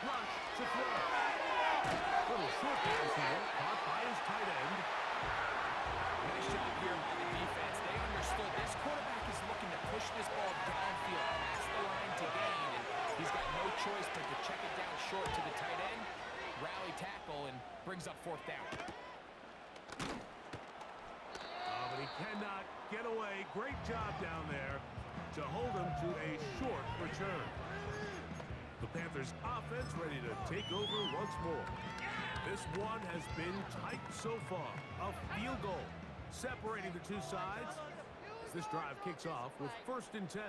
Rush to throw. Little short pass here, caught by his tight end. Nice job here by the defense. They understood this quarterback is looking to push this ball downfield past the line to gain, and he's got no choice but to check it down short to the tight end, rally tackle, and brings up fourth down. Oh, but he cannot get away. Great job down there to hold him to a short return. The Panthers offense ready to take over once more. This one has been tight so far. A field goal separating the two sides as this drive kicks off with 1st and 10.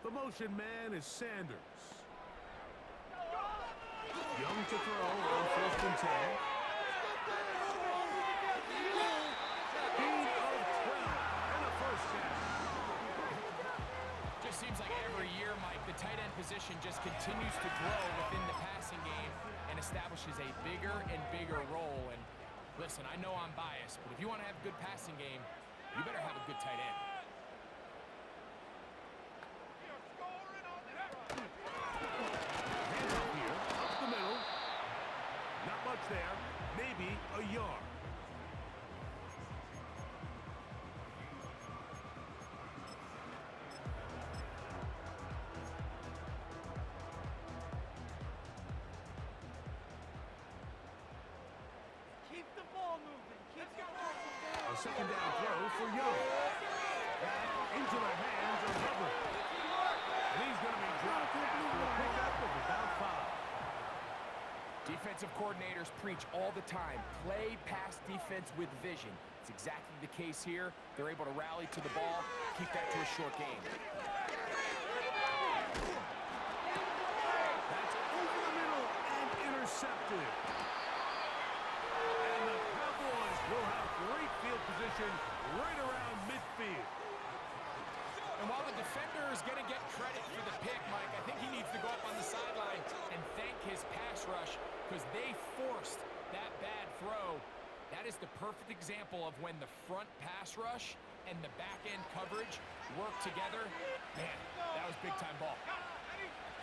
The motion man is Sanders. Young to throw on 1st and 10. Gain of 12 and a first down. Just seems like every year, Mike, the tight end position just continues to grow within the passing game and establishes a bigger and bigger role. And listen, I know I'm biased, but if you want to have a good passing game, you better have a good tight end. Hands off here, up the middle. Not much there, maybe a yard. Keep the ball moving. Keep the ball moving. A 2nd down throw for Young. Back into the hands of Hubbard. And he's going to be dropped after a pickup of about 5. Defensive coordinators preach all the time, play pass defense with vision. It's exactly the case here. They're able to rally to the ball, keep that to a short game. That's over the middle and intercepted. And the Cowboys will have great field position right around midfield. And while the defender is going to get credit for the pick, Mike, I think he needs to go up on the sideline and thank his pass rush because they forced that bad throw. That is the perfect example of when the front pass rush and the back-end coverage work together. Man, that was big-time ball.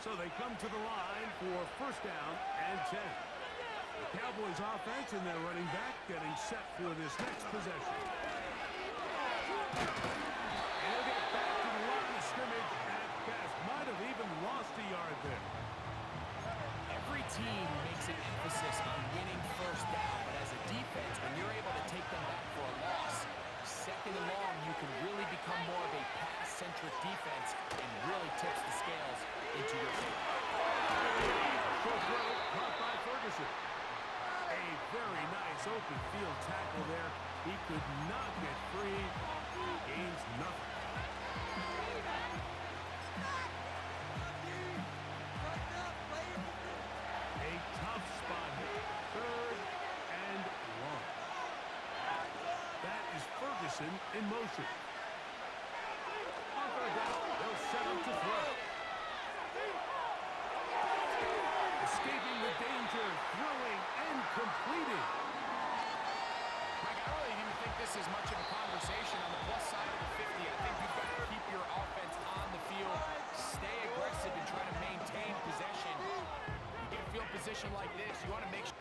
So they come to the line for 1st down and 10. The Cowboys offense and their running back getting set for this next possession. And they'll get back to the line of scrimmage at best. Might have even lost a yard there. Every team makes an emphasis on winning 1st down, but as a defense, when you're able to take them back for a loss, 2nd and long, you can really become more of a pass-centric defense and really tips the scales into your favor. Short throw caught by Ferguson. A very nice open field tackle there. He could not get free. Gains nothing. A tough spot here. 3rd and 1. That is Ferguson in motion. On 3rd down, they'll set up to throw. Escaping the danger, throwing and completing. Mike, I don't even think this is much of a conversation on the plus side of the 50. I think you've got to keep your offense on the field, stay aggressive, and try to maintain possession. You get a field position like this, you want to make sure.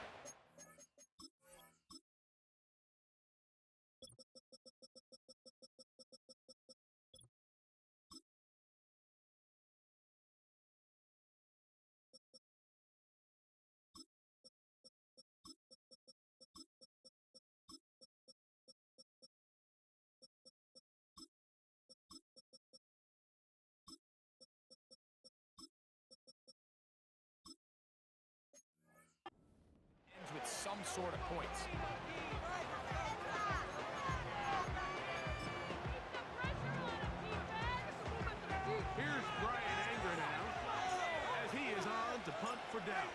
With some sort of points. Here's Brian Anger now as he is on to punt for Dallas.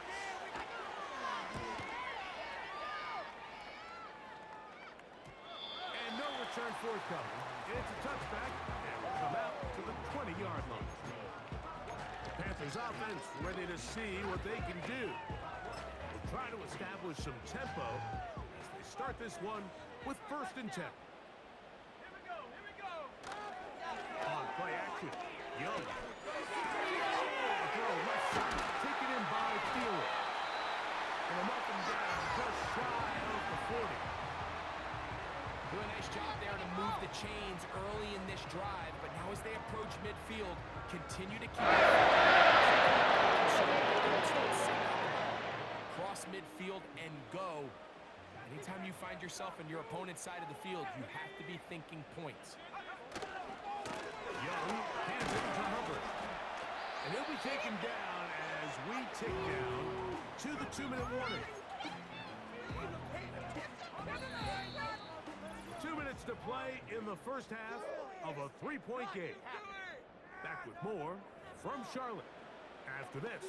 And no return forthcoming. It's a touchback and will come out to the 20-yard line. The Panthers offense ready to see what they can do. Try to establish some tempo as they start this one with 1st and 10. Here we go. On play action, Young. A throw left side, taken in by gains early in this drive, but now as they approach midfield, continue to keep cross midfield and go. Anytime you find yourself on your opponent's side of the field, you have to be thinking points. Young hands it to Hubbard. And he'll be taken down as we tick down to the 2-minute warning. 2 minutes to play in the first half of a 3-point game. Back with more from Charlotte after this.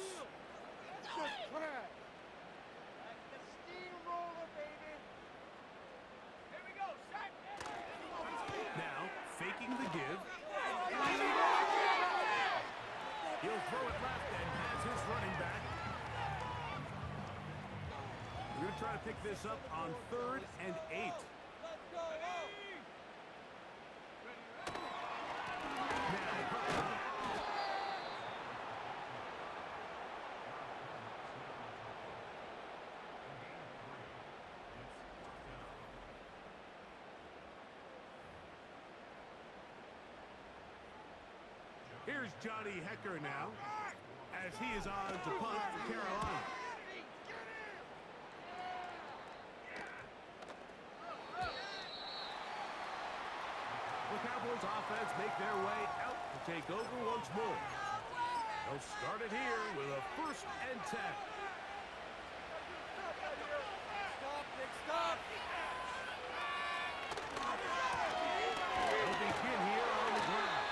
Now, faking the give. He'll throw it left and has his running back. We're going to try to pick this up on 3rd and 8. Here's Johnny Hecker now, as he is on to punt for Carolina. The Cowboys offense make their way out to take over once more. They'll start it here with a 1st and 10. Stop. They'll begin here on the ground.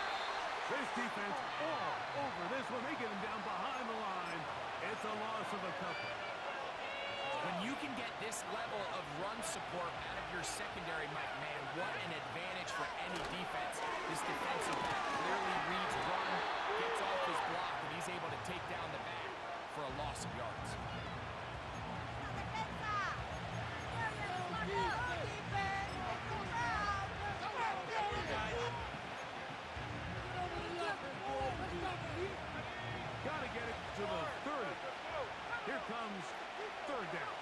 This defense all over this one. They get him down behind the line. It's a loss of a couple. When you can get this level of run support out of your secondary, Mike, man, what an advantage for any defense. This defensive back clearly reads run, gets off his block, and he's able to take down the back for a loss of yards. Got to get it to the 30. Here comes 3rd down.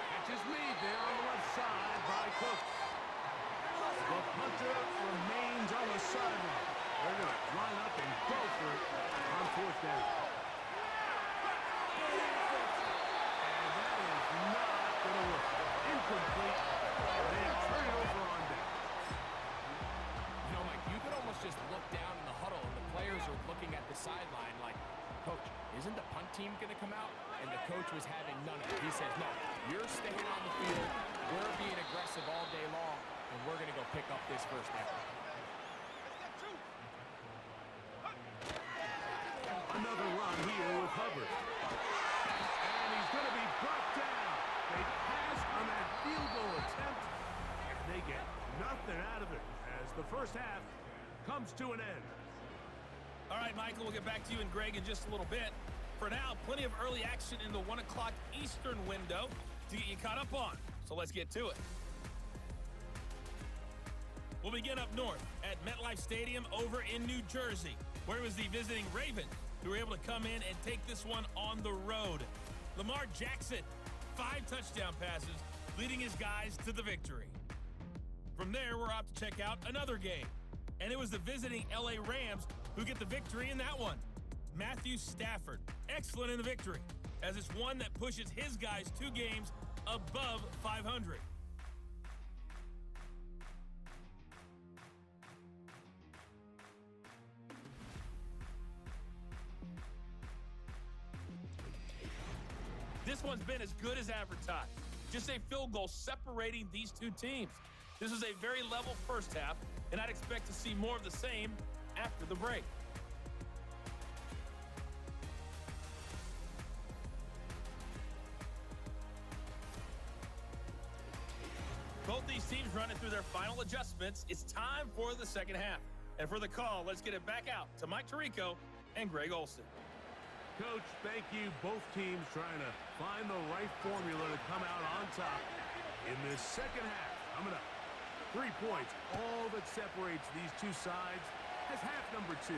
Catch is made there on the left side by Cooks. The punter remains on the sideline. They're going to line up and go for it on 4th down. And that is not going to work. Incomplete. They turn it over on down. You know, Mike, you could almost just look down in the huddle, and the players are looking at the sideline like, Coach, isn't the punt team going to come out? And the coach was having none of it. He says, no, you're staying on the field. We're being aggressive all day long, and we're going to go pick up this 1st down. Another run here with Hubbard. And he's going to be brought down. They pass on that field goal attempt, and they get nothing out of it as the first half comes to an end. All right, Michael, we'll get back to you and Greg in just a little bit. For now, plenty of early action in the 1 o'clock Eastern window to get you caught up on. So let's get to it. We'll begin up north at MetLife Stadium over in New Jersey, where it was the visiting Ravens who were able to come in and take this one on the road. Lamar Jackson, 5 touchdown passes, leading his guys to the victory. From there, we're off to check out another game. And it was the visiting LA Rams who get the victory in that one. Matthew Stafford, excellent in the victory, as it's one that pushes his guys 2 games above 500. This one's been as good as advertised. Just a field goal separating these 2 teams. This is a very level first half, and I'd expect to see more of the same after the break. Both these teams running through their final adjustments. It's time for the second half. And for the call, let's get it back out to Mike Tirico and Greg Olsen. Coach, thank you. Both teams trying to find the right formula to come out on top in this second half. Coming up, 3 points, all that separates these 2 sides as half number 2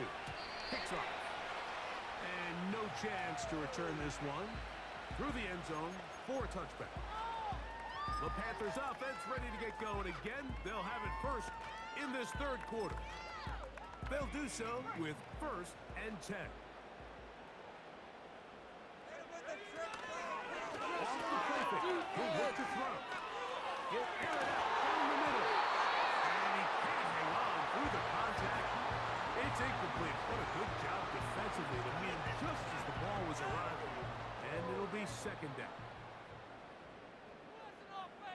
kicks off. And no chance to return this one through the end zone for a touchback. The Panthers offense ready to get going again. They'll have it first in this third quarter. They'll do so with 1st and 10. Off the play fake. He'll look to throw. He'll air it out down the middle. And he can't hang on through the contact. It's incomplete. What a good job defensively to meet him just as the ball was arriving. And it'll be 2nd down.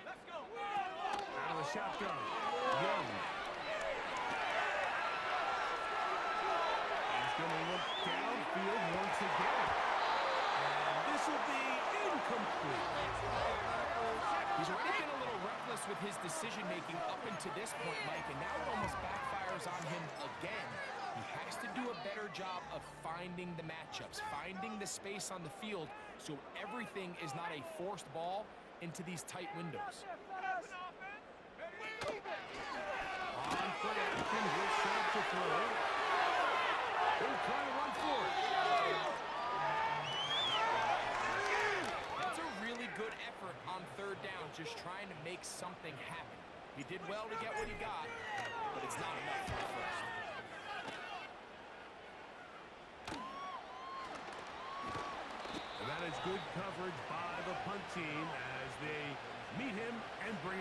Let's go. Out of the shotgun. Young. He's going to look downfield once again. And this will be incomplete. He's already been a little reckless with his decision-making up until this point, Mike, and now it almost backfires on him again. He has to do a better job of finding the matchups, finding the space on the field so everything is not a forced ball into these tight windows. On play action, he'll set to throw. He'll try to run for it. That's a really good effort on 3rd down, just trying to make something happen. He did well to get what he got, but it's not enough for the first. And that is good coverage by the punt team as they meet him and bring him